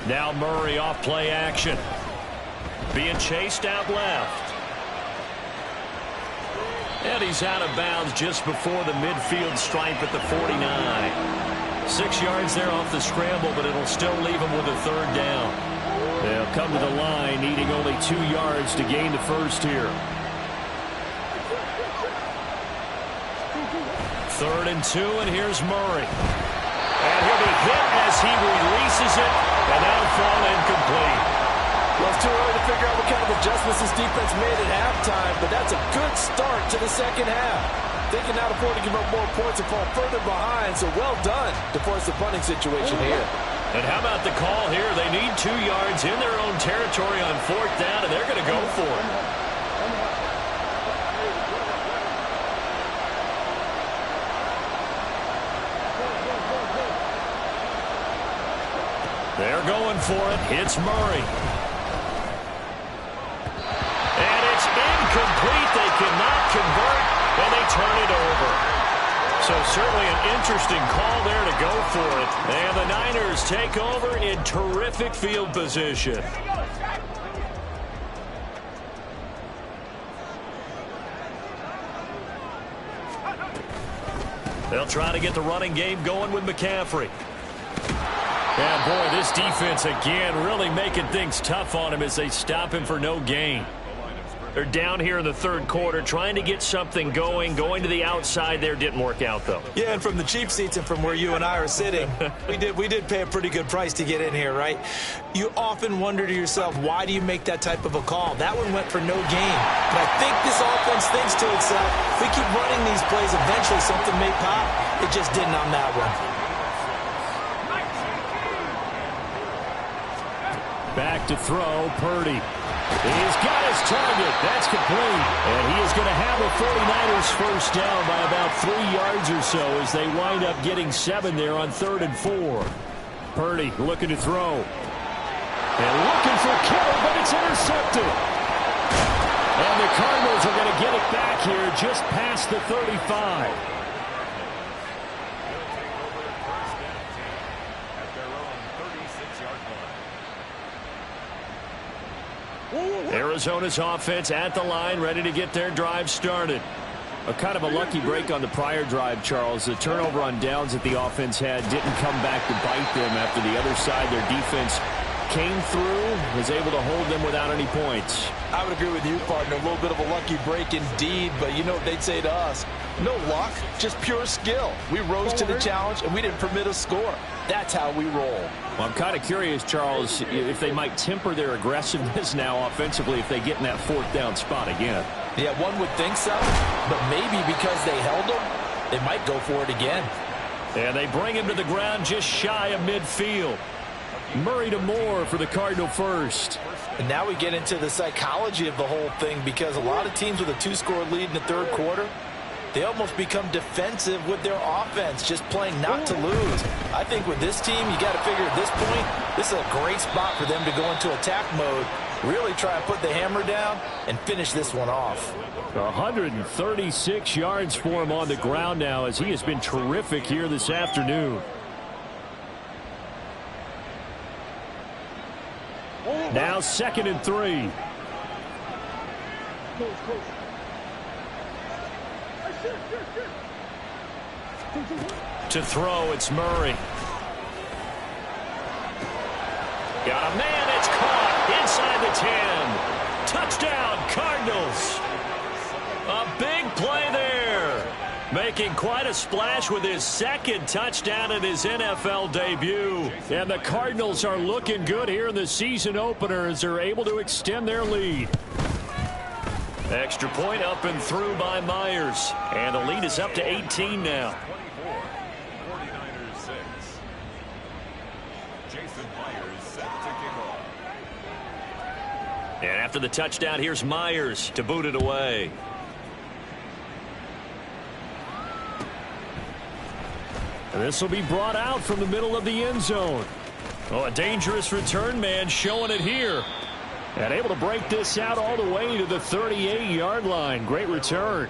Now Murray off play action. Being chased out left. And he's out of bounds just before the midfield stripe at the 49. 6 yards there off the scramble, but it'll still leave him with a 3rd down. They'll come to the line, needing only 2 yards to gain the first here. 3rd and 2, and here's Murray. And he'll be hit as he releases it, and that'll fall incomplete.
Well, it's too early to figure out what kind of adjustments this defense made at halftime, but that's a good start to the second half. They can now afford to give up more points and fall further behind, so well done to force the punting situation here.
And how about the call here? They need 2 yards in their own territory on 4th down, and they're going to go for it. They're going for it. It's Murray. And it's incomplete. They cannot convert, and they turn it over. So certainly an interesting call there to go for it. And the Niners take over in terrific field position. They'll try to get the running game going with McCaffrey. And boy, this defense again really making things tough on him as they stop him for no gain. They're down here in the 3rd quarter trying to get something going to the outside there. Didn't work out, though.
Yeah, and from the cheap seats and from where you and I are sitting, we did pay a pretty good price to get in here, right? You often wonder to yourself, why do you make that type of a call? That one went for no gain. But I think this offense thinks to itself, if we keep running these plays, eventually something may pop. It just didn't on that one.
Back to throw, Purdy. He's got his target. That's complete. And he is going to have a 49ers first down by about 3 yards or so as they wind up getting 7 there on 3rd and 4. Purdy looking to throw. And looking for Kittle, but it's intercepted. And the Cardinals are going to get it back here just past the 35. Arizona's offense at the line, ready to get their drive started. A kind of a lucky break on the prior drive, Charles. The turnover on downs that the offense had didn't come back to bite them after the other side. Their defense came through, was able to hold them without any points.
I would agree with you, partner. A little bit of a lucky break indeed, but you know what they'd say to us? No luck, just pure skill. We rose to the challenge, and we didn't permit a score. That's how we roll.
Well, I'm kind of curious, Charles, if they might temper their aggressiveness now offensively if they get in that 4th down spot again.
Yeah, one would think so, but maybe because they held them, they might go for it again.
And they bring him to the ground just shy of midfield. Murray to Moore for the Cardinal first.
And now we get into the psychology of the whole thing because a lot of teams with a 2-score lead in the 3rd quarter, they almost become defensive with their offense, just playing not to lose. I think with this team, you got to figure at this point, this is a great spot for them to go into attack mode, really try and put the hammer down and finish this one off.
136 yards for him on the ground now as he has been terrific here this afternoon. now 2nd and 3. To throw, it's Murray. Got a man, it's caught inside the 10. Touchdown, Cardinals. A big play there. Making quite a splash with his 2nd touchdown in his NFL debut. And the Cardinals are looking good here in the season opener as they're able to extend their lead. Extra point up and through by Myers. And the lead is up to 18 now.
49ers 6. Jason Myers set to kick off.
And after the touchdown, here's Myers to boot it away. And this will be brought out from the middle of the end zone. Oh, a dangerous return man showing it here. And able to break this out all the way to the 38-yard line. Great return.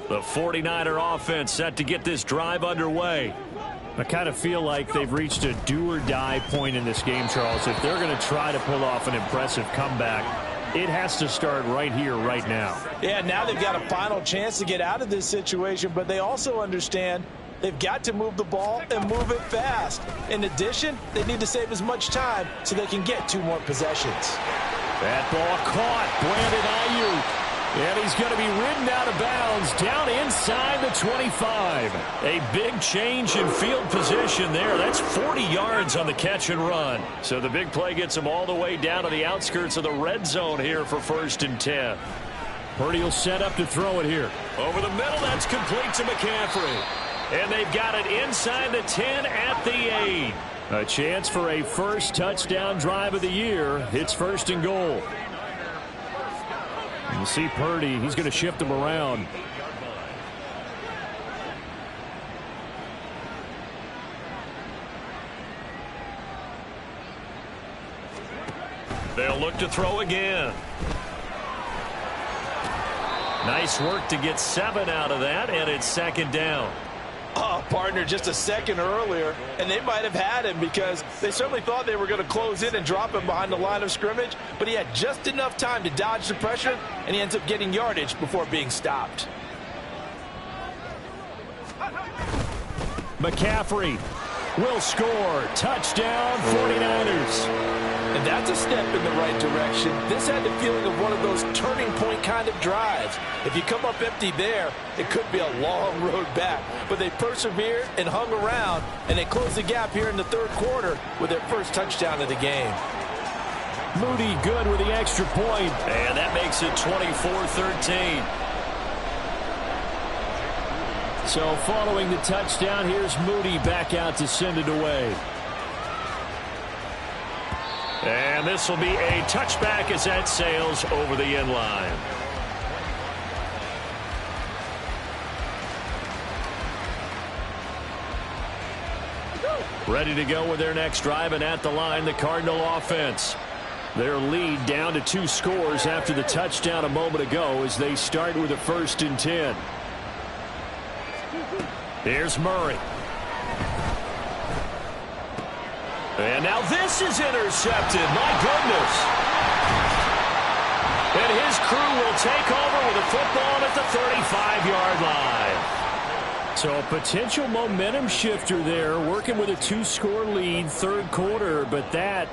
The 49er offense set to get this drive underway. I kind of feel like they've reached a do-or-die point in this game, Charles. If they're going to try to pull off an impressive comeback, it has to start right here, right now.
Yeah, now they've got a final chance to get out of this situation, but they also understand they've got to move the ball and move it fast. In addition, they need to save as much time so they can get 2 more possessions.
That ball caught. Brandon Ayuk. And he's going to be ridden out of bounds down inside the 25. A big change in field position there. That's 40 yards on the catch and run. So the big play gets him all the way down to the outskirts of the red zone here for 1st and 10. Purdy will set up to throw it here. Over the middle, that's complete to McCaffrey. And they've got it inside the 10 at the 8. A chance for a first touchdown drive of the year. It's 1st and goal. You see Purdy, he's going to shift him around. They'll look to throw again. Nice work to get 7 out of that, and it's 2nd down.
Oh, partner, just a second earlier, and they might have had him because they certainly thought they were going to close in and drop him behind the line of scrimmage, but he had just enough time to dodge the pressure, and he ends up getting yardage before being stopped.
McCaffrey will score. Touchdown, 49ers.
And that's a step in the right direction. This had the feeling of one of those turning point kind of drives. If you come up empty there, it could be a long road back. But they persevered and hung around, and they closed the gap here in the 3rd quarter with their first touchdown of the game.
Moody good with the extra point. And that makes it 24-13. So following the touchdown, here's Moody back out to send it away. And this will be a touchback as that sails over the end line. Ready to go with their next drive, and at the line, the Cardinal offense. Their lead down to 2 scores after the touchdown a moment ago as they start with a 1st and 10. Here's Murray. And now this is intercepted. My goodness. And his crew will take over with a football at the 35-yard line. So a potential momentum shifter there, working with a 2-score lead, 3rd quarter, but that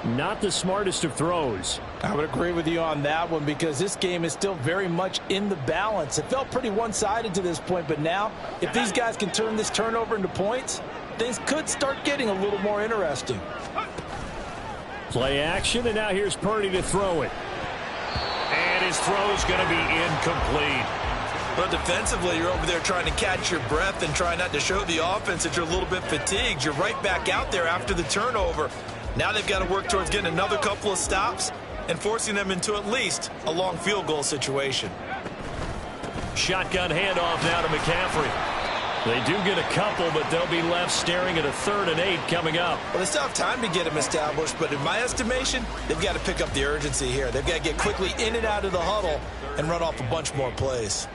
not the smartest of throws.
I would agree with you on that one because this game is still very much in the balance. It felt pretty one-sided to this point, but now if these guys can turn this turnover into points, things could start getting a little more interesting.
Play action, and now here's Purdy to throw it. And his throw is going to be incomplete.
But defensively, you're over there trying to catch your breath and try not to show the offense that you're a little bit fatigued. You're right back out there after the turnover. Now they've got to work towards getting another couple of stops and forcing them into at least a long field goal situation.
Shotgun handoff now to McCaffrey. They do get a couple, but they'll be left staring at a 3rd and 8 coming up.
Well, they still have time to get them established, but in my estimation, they've got to pick up the urgency here. They've got to get quickly in and out of the huddle and run off a bunch more plays.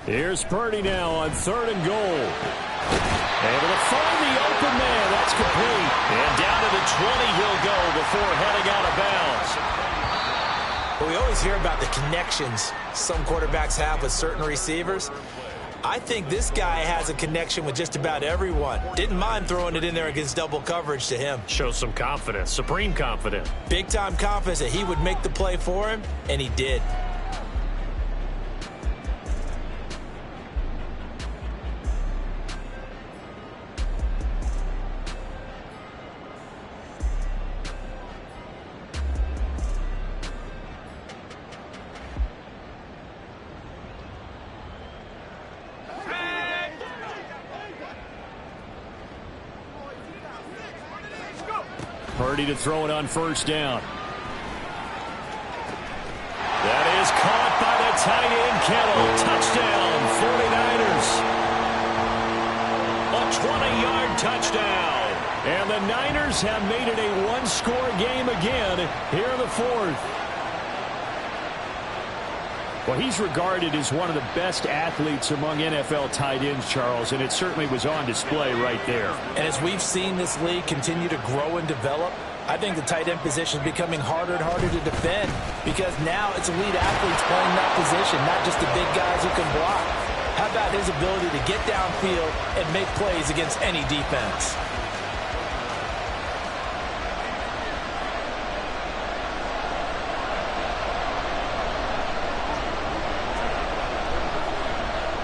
Here's Purdy now on 3rd and goal. Able to find the open man. That's complete. And down to the 20 he'll go before heading out of bounds.
Well, we always hear about the connections some quarterbacks have with certain receivers. I think this guy has a connection with just about everyone. Didn't mind throwing it in there against double coverage to him.
Shows some confidence, supreme confidence.
Big-time confidence that he would make the play for him, and he did.
Purdy to throw it on 1st down. That is caught by the tight end, Kittle. Touchdown, 49ers. A 20-yard touchdown. And the Niners have made it a one-score game again here in the 4th. Well, he's regarded as one of the best athletes among NFL tight ends, Charles, and it certainly was on display right there.
And as we've seen this league continue to grow and develop, I think the tight end position is becoming harder and harder to defend because now it's elite athletes playing that position, not just the big guys who can block. How about his ability to get downfield and make plays against any defense?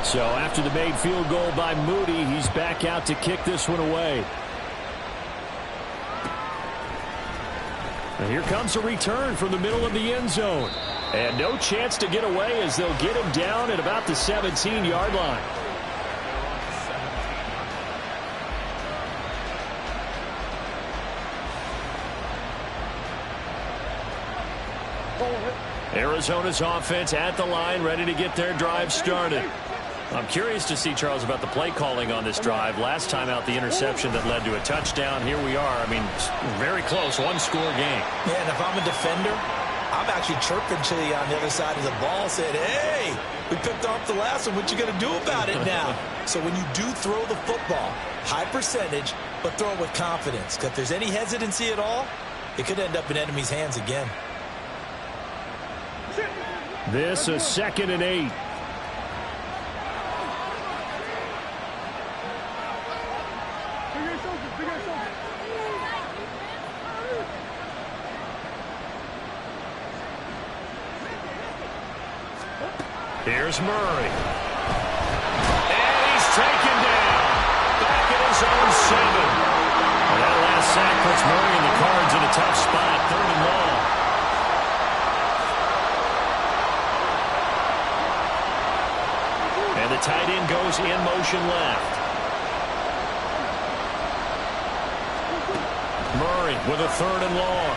So after the made field goal by Moody, he's back out to kick this one away. And here comes a return from the middle of the end zone. And no chance to get away as they'll get him down at about the 17-yard line. Arizona's offense at the line, ready to get their drive started. I'm curious to see, Charles, about the play calling on this drive. Last time out, the interception that led to a touchdown. Here we are. I mean, very close, one-score game.
Yeah, and if I'm a defender, I'm actually chirping Chili on the other side of the ball, saying, hey, we picked off the last one. What you going to do about it now? So when you do throw the football, high percentage, but throw it with confidence. Because if there's any hesitancy at all, it could end up in enemy's hands again.
This is 2nd and 8. Here's Murray. And he's taken down. Back at his own 7. And that last sack puts Murray and the Cards in a tough spot. 3rd and long. And the tight end goes in motion left. Murray with a 3rd and long.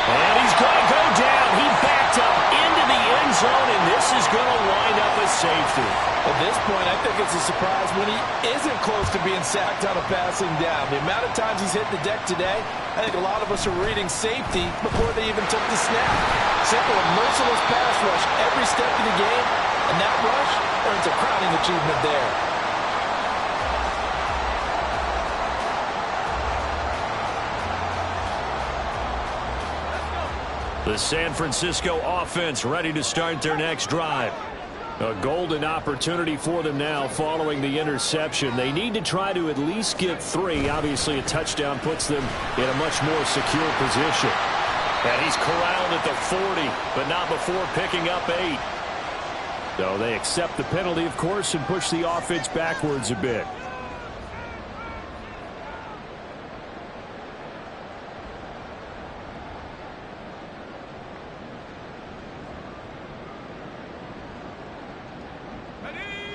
And he's going to go down. He backed up into the end zone, and this is going to wind up a safety.
At this point, I think it's a surprise when he isn't close to being sacked on a passing down. The amount of times he's hit the deck today, I think a lot of us are reading safety before they even took the snap. Simple and merciless pass rush every step of the game, and that rush earns a crowning achievement there.
The San Francisco offense ready to start their next drive. A golden opportunity for them now following the interception. They need to try to at least get 3. Obviously, a touchdown puts them in a much more secure position. And he's corralled at the 40, but not before picking up 8. So they accept the penalty, of course, and push the offense backwards a bit.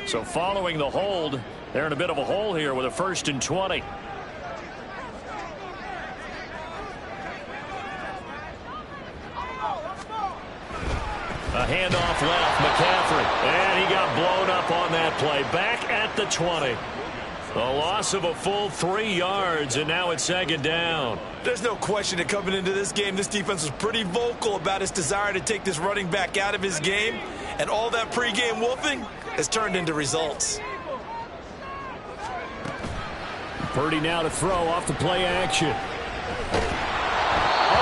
So following the hold, they're in a bit of a hole here with a 1st and 20. A handoff left, McCaffrey. And he got blown up on that play. Back at the 20. A loss of a full 3 yards, and now it's second down.
There's no question that coming into this game, this defense was pretty vocal about its desire to take this running back out of his game, and all that pregame wolfing has turned into results.
Purdy now to throw off the play action. Oh,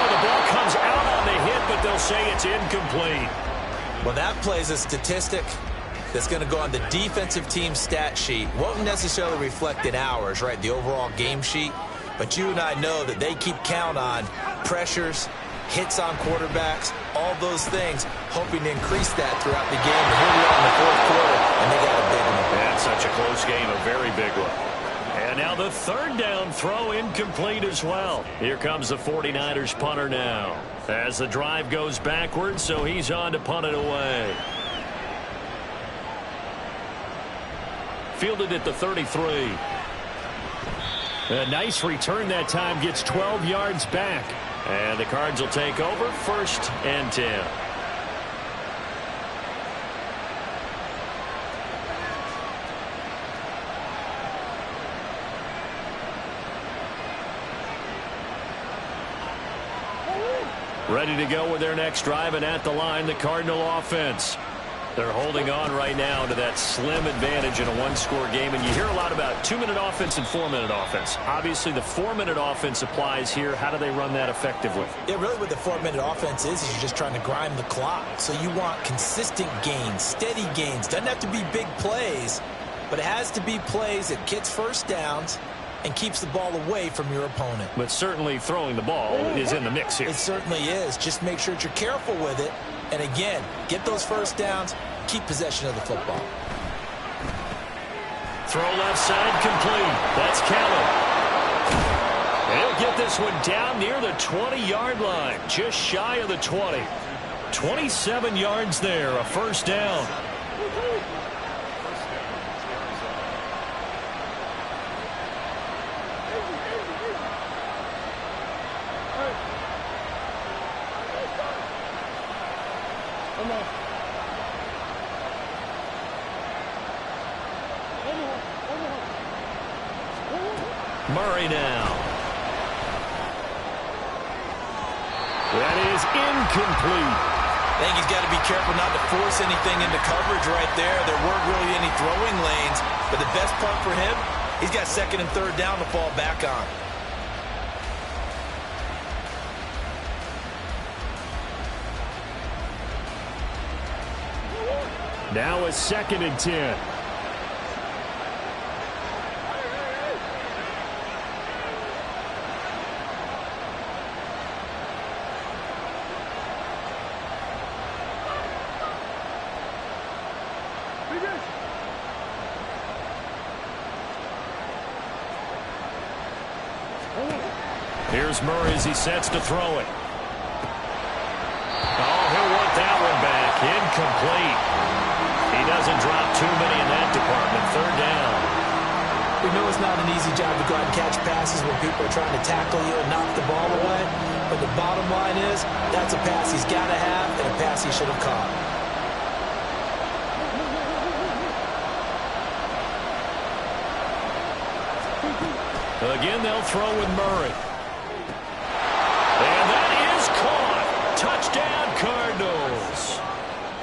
the ball comes out on the hit, but they'll say it's incomplete.
Well, that plays a statistic that's going to go on the defensive team stat sheet. Won't necessarily reflect in ours, right, the overall game sheet. But you and I know that they keep count on pressures, hits on quarterbacks, all those things, hoping to increase that throughout the game. And here we are in the fourth quarter, and they got a big one.
That's such a close game, a very big one. And now the third down throw incomplete as well. Here comes the 49ers punter now. As the drive goes backwards, so he's on to punt it away. Fielded at the 33. A nice return that time, gets 12 yards back. And the Cards will take over, 1st and 10. Ready to go with their next drive, and at the line, the Cardinal offense. They're holding on right now to that slim advantage in a one-score game. And you hear a lot about 2-minute offense and 4-minute offense. Obviously, the 4-minute offense applies here. How do they run that effectively?
Yeah, really what the 4-minute offense is you're just trying to grind the clock. So you want consistent gains, steady gains. Doesn't have to be big plays, but it has to be plays that gets first downs and keeps the ball away from your opponent.
But certainly throwing the ball is in the mix here.
It certainly is. Just make sure that you're careful with it. And again, get those first downs, keep possession of the football.
Throw left side complete. That's Kellen. He'll get this one down near the 20-yard line, just shy of the 20. 27 yards there, a first down. Murray now. That is incomplete.
I think he's got to be careful not to force anything into coverage right there. There weren't really any throwing lanes, but the best part for him, he's got 2nd and 3rd down to fall back on.
Now a 2nd and 10. Here's Murray as he sets to throw it. Oh, he'll want that one back. Incomplete. He doesn't drop too many in that department. 3rd down.
We know it's not an easy job to go out and catch passes when people are trying to tackle you and knock the ball away. But the bottom line is, that's a pass he's got to have and a pass he should have caught.
Again, they'll throw with Murray. And that is caught. Touchdown, Cardinals.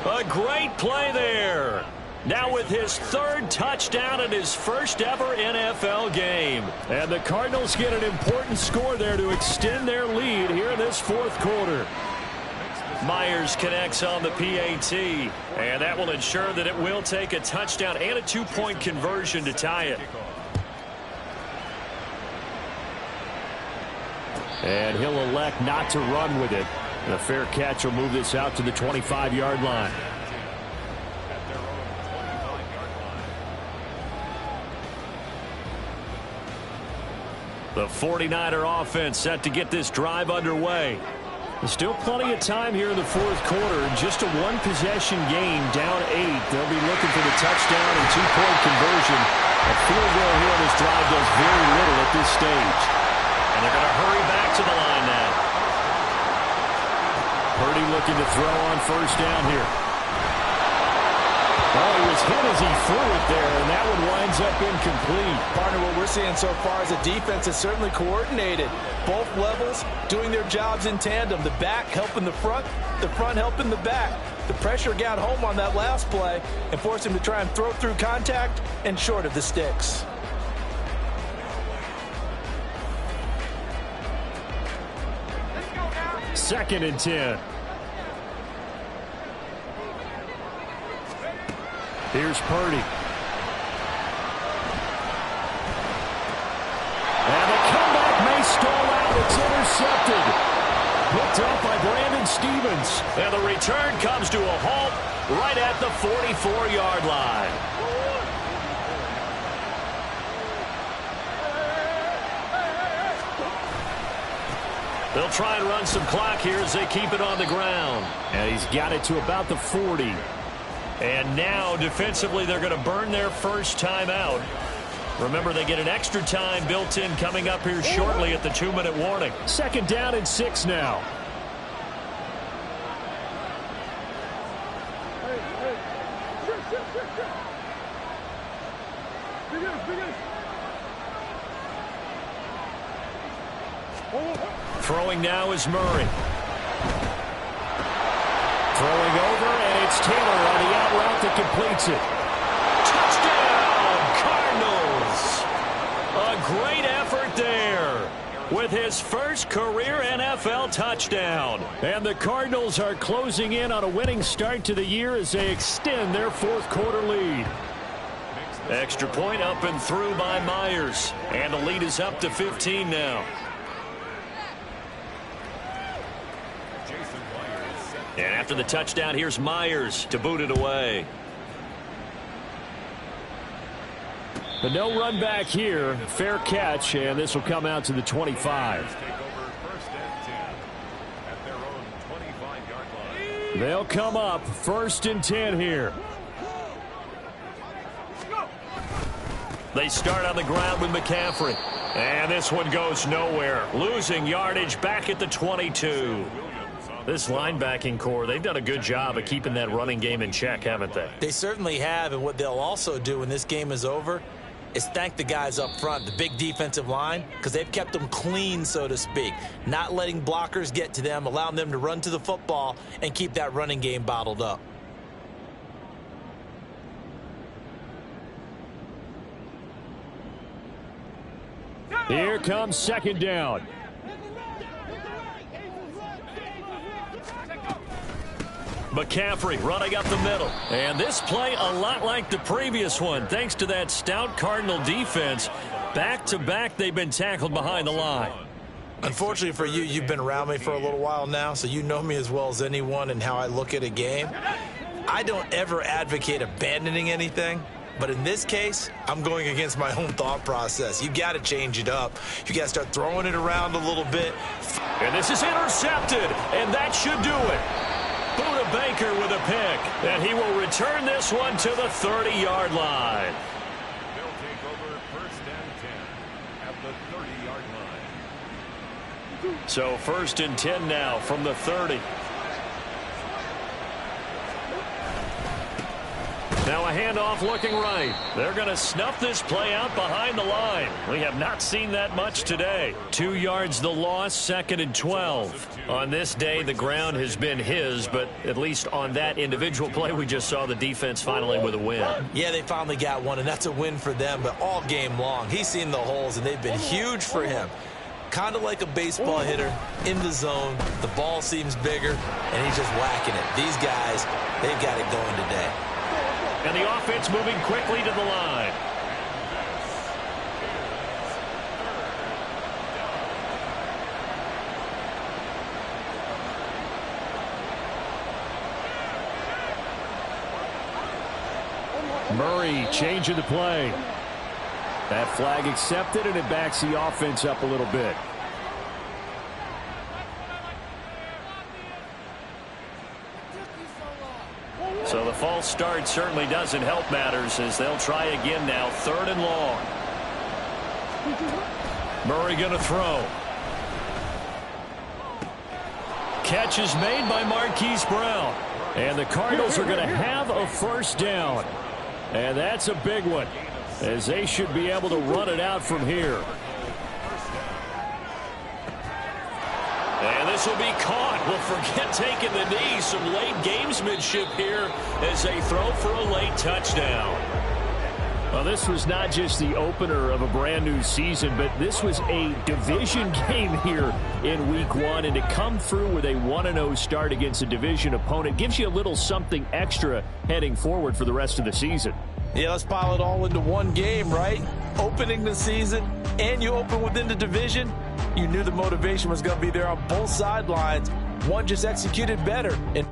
A great play there. Now with his 3rd touchdown in his first ever NFL game. And the Cardinals get an important score there to extend their lead here in this 4th quarter. Myers connects on the PAT. And that will ensure that it will take a touchdown and a 2-point conversion to tie it. And he'll elect not to run with it. And a fair catch will move this out to the 25-yard line. The 49er offense set to get this drive underway. There's still plenty of time here in the 4th quarter. Just a 1-possession game, down 8. They'll be looking for the touchdown and 2-point conversion. A field goal here on this drive does very little at this stage. And they're going to hurry back to the line now. Purdy looking to throw on 1st down here. Oh, he was hit as he threw it there, and that one winds up incomplete.
Partner, what we're seeing so far is the defense is certainly coordinated. Both levels doing their jobs in tandem. The back helping the front helping the back. The pressure got home on that last play and forced him to try and throw through contact and short of the sticks.
Second and 10. Here's Purdy. And the comeback may stall out. It's intercepted. Picked up by Brandon Stephens.
And the return comes to a halt right at the 44-yard line. They'll try and run some clock here as they keep it on the ground.
And he's got it to about the 40.
And now, defensively, they're going to burn their first time out. Remember, they get an extra time built in coming up here shortly at the 2-minute warning.
Second down and 6 now.
Throwing now is Murray.
Throwing over, and it's Taylor on the out route that completes it.
Touchdown, Cardinals! A great effort there with his first career NFL touchdown.
And the Cardinals are closing in on a winning start to the year as they extend their fourth quarter lead.
Extra point up and through by Myers. And the lead is up to 15 now. And after the touchdown, here's Myers to boot it away.
But no run back here. Fair catch, and this will come out to the 25. They'll come up first and 10 here.
They start on the ground with McCaffrey. And this one goes nowhere. Losing yardage back at the 22. This linebacking core, they've done a good job of keeping that running game in check, haven't they?
They certainly have, and what they'll also do when this game is over is thank the guys up front, the big defensive line, because they've kept them clean, so to speak, not letting blockers get to them, allowing them to run to the football and keep that running game bottled up.
Here comes second down.
McCaffrey running up the middle. And this play a lot like the previous one, thanks to that stout Cardinal defense. Back-to-back, they've been tackled behind the line.
Unfortunately for you, you've been around me for a little while now, so you know me as well as anyone and how I look at a game. I don't ever advocate abandoning anything. But in this case, I'm going against my own thought process. You got to change it up. You got to start throwing it around a little bit.
And this is intercepted, and that should do it. Buda Baker with a pick, and he will return this one to the 30-yard line.
They'll take over first and 10 at the 30-yard line.
So first and 10 now from the 30. Now a handoff looking right. They're going to snuff this play out behind the line. We have not seen that much today. 2 yards the loss, second and 12. On this day, the ground has been his, but at least on that individual play, we just saw the defense finally with a win.
Yeah, they finally got one, and that's a win for them, but all game long, he's seen the holes, and they've been huge for him. Kind of like a baseball hitter in the zone. The ball seems bigger, and he's just whacking it. These guys, they've got it going today.
And the offense moving quickly to the line.
Murray changing the play. That flag accepted, and it backs the offense up a little bit.
So the false start certainly doesn't help matters as they'll try again now. Third and long. Murray going to throw. Catch is made by Marquise Brown. And the Cardinals are going to have a first down. And that's a big one, as they should be able to run it out from here. And this will be caught. Well, forget taking the knee. Some late gamesmanship here as they throw for a late touchdown. Well, this was not just the opener of a brand new season, but this was a division game here in week 1. And to come through with a 1-0 start against a division opponent gives you a little something extra heading forward for the rest of the season.
Yeah, let's pile it all into one game, right? Opening the season, and you open within the division. You knew the motivation was going to be there on both sidelines. One just executed better. And